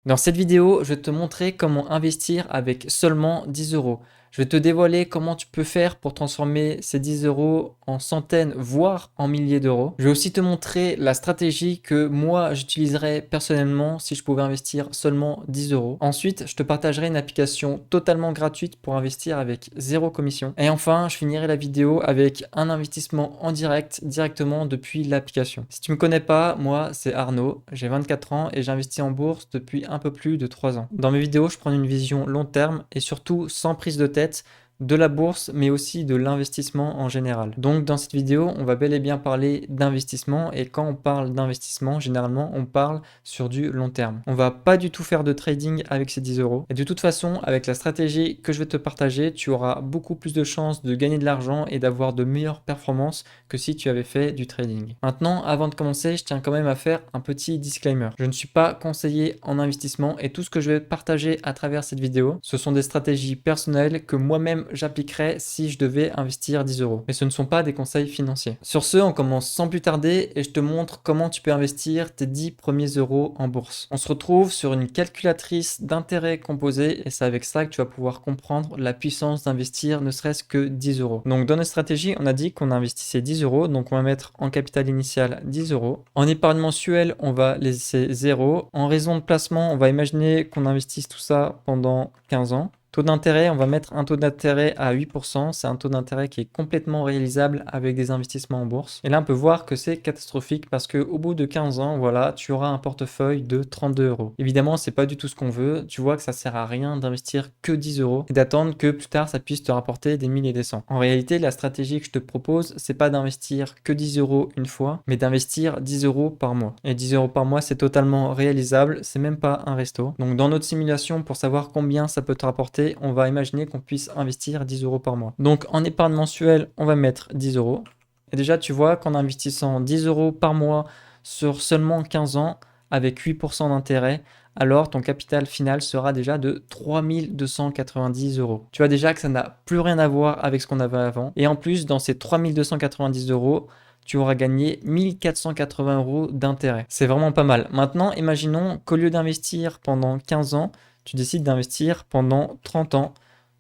Dans cette vidéo, je vais te montrer comment investir avec seulement 10 euros. Je vais te dévoiler comment tu peux faire pour transformer ces 10 euros en centaines, voire en milliers d'euros. Je vais aussi te montrer la stratégie que moi j'utiliserais personnellement si je pouvais investir seulement 10 euros. Ensuite, je te partagerai une application totalement gratuite pour investir avec zéro commission. Et enfin, je finirai la vidéo avec un investissement en direct directement depuis l'application. Si tu ne me connais pas, moi c'est Arnaud, j'ai 24 ans et j'investis en bourse depuis un peu plus de 3 ans. Dans mes vidéos, je prends une vision long terme et surtout sans prise de tête de la bourse, mais aussi de l'investissement en général. Donc dans cette vidéo, on va bel et bien parler d'investissement et quand on parle d'investissement, généralement, on parle sur du long terme. On va pas du tout faire de trading avec ces 10 euros. Et de toute façon, avec la stratégie que je vais te partager, tu auras beaucoup plus de chances de gagner de l'argent et d'avoir de meilleures performances que si tu avais fait du trading. Maintenant, avant de commencer, je tiens quand même à faire un petit disclaimer. Je ne suis pas conseiller en investissement et tout ce que je vais partager à travers cette vidéo, ce sont des stratégies personnelles que moi-même j'appliquerais si je devais investir 10 euros. Mais ce ne sont pas des conseils financiers. Sur ce, on commence sans plus tarder et je te montre comment tu peux investir tes 10 premiers euros en bourse. On se retrouve sur une calculatrice d'intérêt composé et c'est avec ça que tu vas pouvoir comprendre la puissance d'investir ne serait-ce que 10 euros. Donc dans notre stratégie, on a dit qu'on investissait 10 euros, donc on va mettre en capital initial 10 euros. En épargne mensuelle, on va laisser 0. En raison de placement, on va imaginer qu'on investisse tout ça pendant 15 ans. Taux d'intérêt, on va mettre un taux d'intérêt à 8%. C'est un taux d'intérêt qui est complètement réalisable avec des investissements en bourse. Et là, on peut voir que c'est catastrophique parce qu'au bout de 15 ans, voilà, tu auras un portefeuille de 32 euros. Évidemment, c'est pas du tout ce qu'on veut. Tu vois que ça sert à rien d'investir que 10 euros et d'attendre que plus tard, ça puisse te rapporter des milliers et des cents. En réalité, la stratégie que je te propose, c'est pas d'investir que 10 euros une fois, mais d'investir 10 euros par mois. Et 10 euros par mois, c'est totalement réalisable. C'est même pas un resto. Donc, dans notre simulation, pour savoir combien ça peut te rapporter, on va imaginer qu'on puisse investir 10 euros par mois. Donc en épargne mensuelle, on va mettre 10 euros. Et déjà, tu vois qu'en investissant 10 euros par mois sur seulement 15 ans, avec 8% d'intérêt, alors ton capital final sera déjà de 3290 euros. Tu vois déjà que ça n'a plus rien à voir avec ce qu'on avait avant. Et en plus, dans ces 3290 euros, tu auras gagné 1480 euros d'intérêt. C'est vraiment pas mal. Maintenant, imaginons qu'au lieu d'investir pendant 15 ans, tu décides d'investir pendant 30 ans.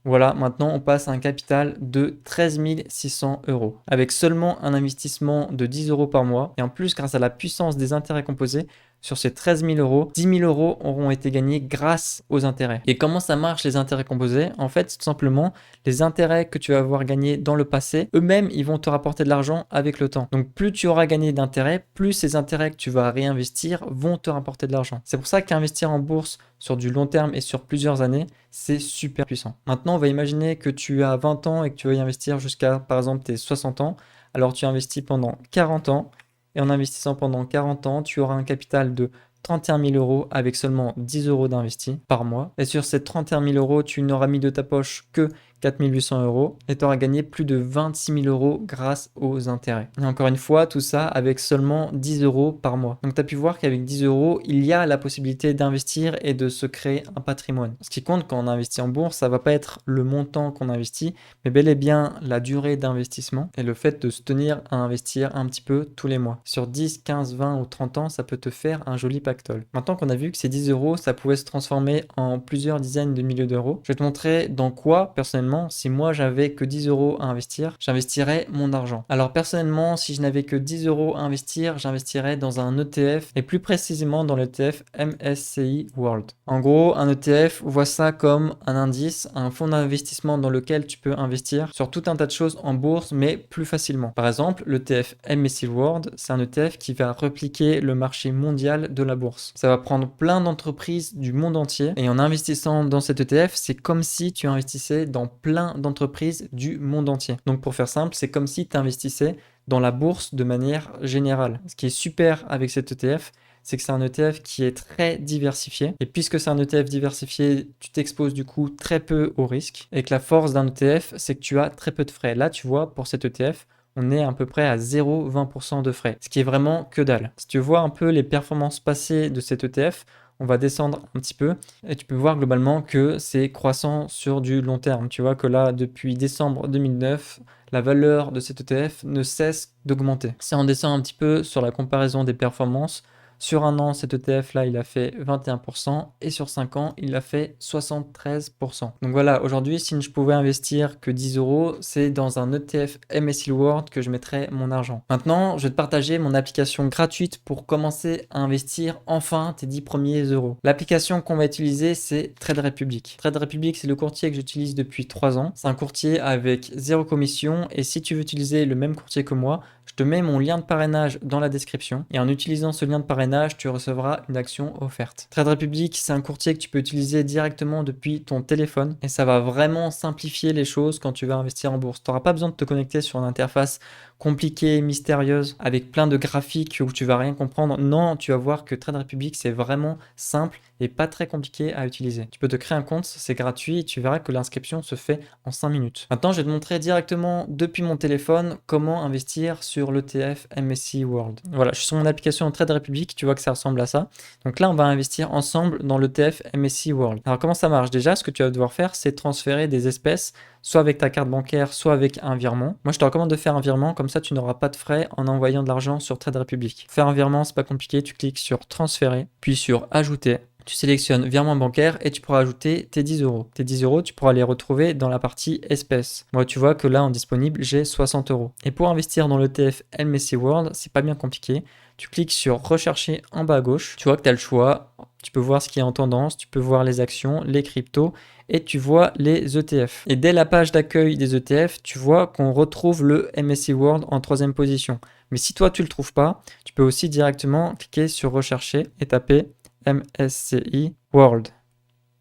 Voilà, maintenant on passe à un capital de 13 600 euros. Avec seulement un investissement de 10 euros par mois. Et en plus, grâce à la puissance des intérêts composés, sur ces 13 000 euros, 10 000 euros auront été gagnés grâce aux intérêts. Et comment ça marche les intérêts composés? En fait, c'est tout simplement les intérêts que tu vas avoir gagnés dans le passé, eux-mêmes, ils vont te rapporter de l'argent avec le temps. Donc plus tu auras gagné d'intérêts, plus ces intérêts que tu vas réinvestir vont te rapporter de l'argent. C'est pour ça qu'investir en bourse sur du long terme et sur plusieurs années, c'est super puissant. Maintenant, on va imaginer que tu as 20 ans et que tu veux y investir jusqu'à, par exemple, tes 60 ans. Alors tu investis pendant 40 ans. Et en investissant pendant 40 ans, tu auras un capital de 31 000 euros avec seulement 10 euros d'investi par mois. Et sur ces 31 000 euros, tu n'auras mis de ta poche que 4 800 euros et tu auras gagné plus de 26 000 euros grâce aux intérêts. Et encore une fois, tout ça avec seulement 10 euros par mois. Donc tu as pu voir qu'avec 10 euros, il y a la possibilité d'investir et de se créer un patrimoine. Ce qui compte quand on investit en bourse, ça va pas être le montant qu'on investit, mais bel et bien la durée d'investissement et le fait de se tenir à investir un petit peu tous les mois. Sur 10, 15, 20 ou 30 ans, ça peut te faire un joli pactole. Maintenant qu'on a vu que ces 10 euros, ça pouvait se transformer en plusieurs dizaines de milliers d'euros, je vais te montrer dans quoi, personnellement, si moi j'avais que 10 euros à investir, j'investirais mon argent. Alors personnellement, si je n'avais que 10 euros à investir, j'investirais dans un ETF et plus précisément dans l'ETF MSCI World. En gros, un ETF, vois ça comme un indice, un fonds d'investissement dans lequel tu peux investir sur tout un tas de choses en bourse, mais plus facilement. Par exemple, l'ETF MSCI World, c'est un ETF qui va repliquer le marché mondial de la bourse. Ça va prendre plein d'entreprises du monde entier et en investissant dans cet ETF, c'est comme si tu investissais dans plein d'entreprises du monde entier. Donc pour faire simple, c'est comme si tu investissais dans la bourse de manière générale. Ce qui est super avec cet ETF, c'est que c'est un ETF qui est très diversifié. Et puisque c'est un ETF diversifié, tu t'exposes du coup très peu au risque. Et que la force d'un ETF, c'est que tu as très peu de frais. Là, tu vois, pour cet ETF, on est à peu près à 0,20% de frais, ce qui est vraiment que dalle. Si tu vois un peu les performances passées de cet ETF, on va descendre un petit peu et tu peux voir globalement que c'est croissant sur du long terme. Tu vois que là, depuis décembre 2009, la valeur de cet ETF ne cesse d'augmenter. Si on descend un petit peu sur la comparaison des performances, Sur un an, cet ETF-là, il a fait 21% et sur 5 ans, il a fait 73%. Donc voilà, aujourd'hui, si je pouvais investir que 10 euros, c'est dans un ETF MSCI World que je mettrais mon argent. Maintenant, je vais te partager mon application gratuite pour commencer à investir enfin tes 10 premiers euros. L'application qu'on va utiliser, c'est Trade Republic. Trade Republic, c'est le courtier que j'utilise depuis 3 ans. C'est un courtier avec zéro commission et si tu veux utiliser le même courtier que moi, je te mets mon lien de parrainage dans la description et en utilisant ce lien de parrainage, tu recevras une action offerte. Trade Republic, c'est un courtier que tu peux utiliser directement depuis ton téléphone et ça va vraiment simplifier les choses quand tu vas investir en bourse. Tu n'auras pas besoin de te connecter sur une interface compliquée, mystérieuse, avec plein de graphiques où tu vas rien comprendre. Non, tu vas voir que Trade Republic, c'est vraiment simple et pas très compliqué à utiliser. Tu peux te créer un compte, c'est gratuit et tu verras que l'inscription se fait en 5 minutes. Maintenant, je vais te montrer directement depuis mon téléphone comment investir sur l'ETF MSCI World. Voilà, je suis sur mon application Trade Republic, tu vois que ça ressemble à ça. Donc là, on va investir ensemble dans l'ETF MSCI World. Alors comment ça marche? Déjà, ce que tu vas devoir faire, c'est transférer des espèces, soit avec ta carte bancaire, soit avec un virement. Moi, je te recommande de faire un virement, comme ça tu n'auras pas de frais en envoyant de l'argent sur Trade Republic. Faire un virement, c'est pas compliqué, tu cliques sur transférer, puis sur ajouter. Tu sélectionnes virement bancaire et tu pourras ajouter tes 10 euros. Tes 10 euros, tu pourras les retrouver dans la partie espèces. Moi, tu vois que là, en disponible, j'ai 60 euros. Et pour investir dans l'ETF MSCI World, c'est pas bien compliqué. Tu cliques sur rechercher en bas à gauche. Tu vois que tu as le choix. Tu peux voir ce qui est en tendance, tu peux voir les actions, les cryptos et tu vois les ETF. Et dès la page d'accueil des ETF, tu vois qu'on retrouve le MSCI World en 3e position. Mais si toi, tu ne le trouves pas, tu peux aussi directement cliquer sur rechercher et taper MSCI World.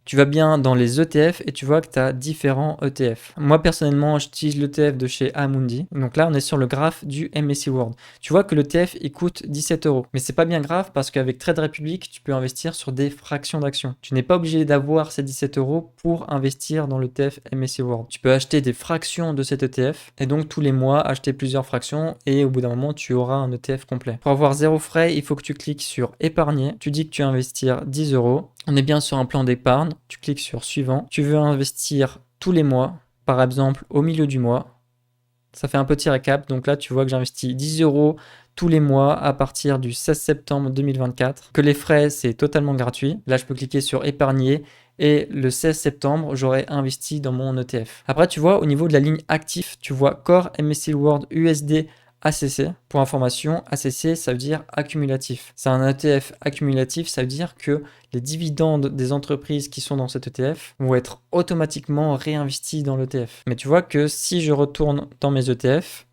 Tu vas bien dans les ETF et tu vois que tu as différents ETF. Moi personnellement, j'utilise l'ETF de chez Amundi. Donc là, on est sur le graphe du MSCI World. Tu vois que l'ETF, il coûte 17 euros. Mais c'est pas bien grave parce qu'avec Trade Republic, tu peux investir sur des fractions d'actions. Tu n'es pas obligé d'avoir ces 17 euros pour investir dans l'ETF MSCI World. Tu peux acheter des fractions de cet ETF et donc tous les mois acheter plusieurs fractions et au bout d'un moment, tu auras un ETF complet. Pour avoir zéro frais, il faut que tu cliques sur épargner. Tu dis que tu vas investir 10 euros. On est bien sur un plan d'épargne, tu cliques sur suivant. Tu veux investir tous les mois, par exemple au milieu du mois. Ça fait un petit récap, donc là tu vois que j'investis 10 euros tous les mois à partir du 16 septembre 2024. Que les frais c'est totalement gratuit. Là je peux cliquer sur épargner et le 16 septembre j'aurai investi dans mon ETF. Après tu vois au niveau de la ligne actif, tu vois Core MSCI World USD ACC. Pour information, ACC, ça veut dire accumulatif. C'est un ETF accumulatif, ça veut dire que les dividendes des entreprises qui sont dans cet ETF vont être automatiquement réinvestis dans l'ETF. Mais tu vois que si je retourne dans mes ETF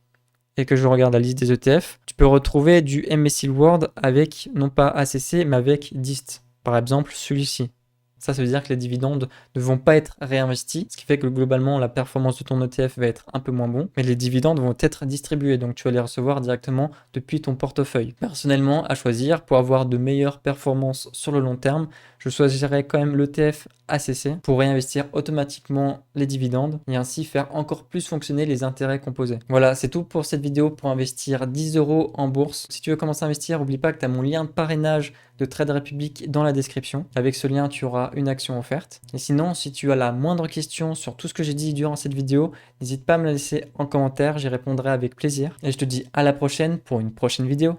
et que je regarde la liste des ETF, tu peux retrouver du MSCI World avec non pas ACC, mais avec DIST. Par exemple, celui-ci. Ça veut dire que les dividendes ne vont pas être réinvestis, ce qui fait que globalement, la performance de ton ETF va être un peu moins bon, mais les dividendes vont être distribués, donc tu vas les recevoir directement depuis ton portefeuille. Personnellement, à choisir, pour avoir de meilleures performances sur le long terme, je choisirais quand même l'ETF ACC pour réinvestir automatiquement les dividendes et ainsi faire encore plus fonctionner les intérêts composés. Voilà, c'est tout pour cette vidéo pour investir 10 euros en bourse. Si tu veux commencer à investir, n'oublie pas que tu as mon lien de parrainage de Trade Republic dans la description. Avec ce lien, tu auras une action offerte. Et sinon, si tu as la moindre question sur tout ce que j'ai dit durant cette vidéo, n'hésite pas à me la laisser en commentaire, j'y répondrai avec plaisir. Et je te dis à la prochaine pour une prochaine vidéo.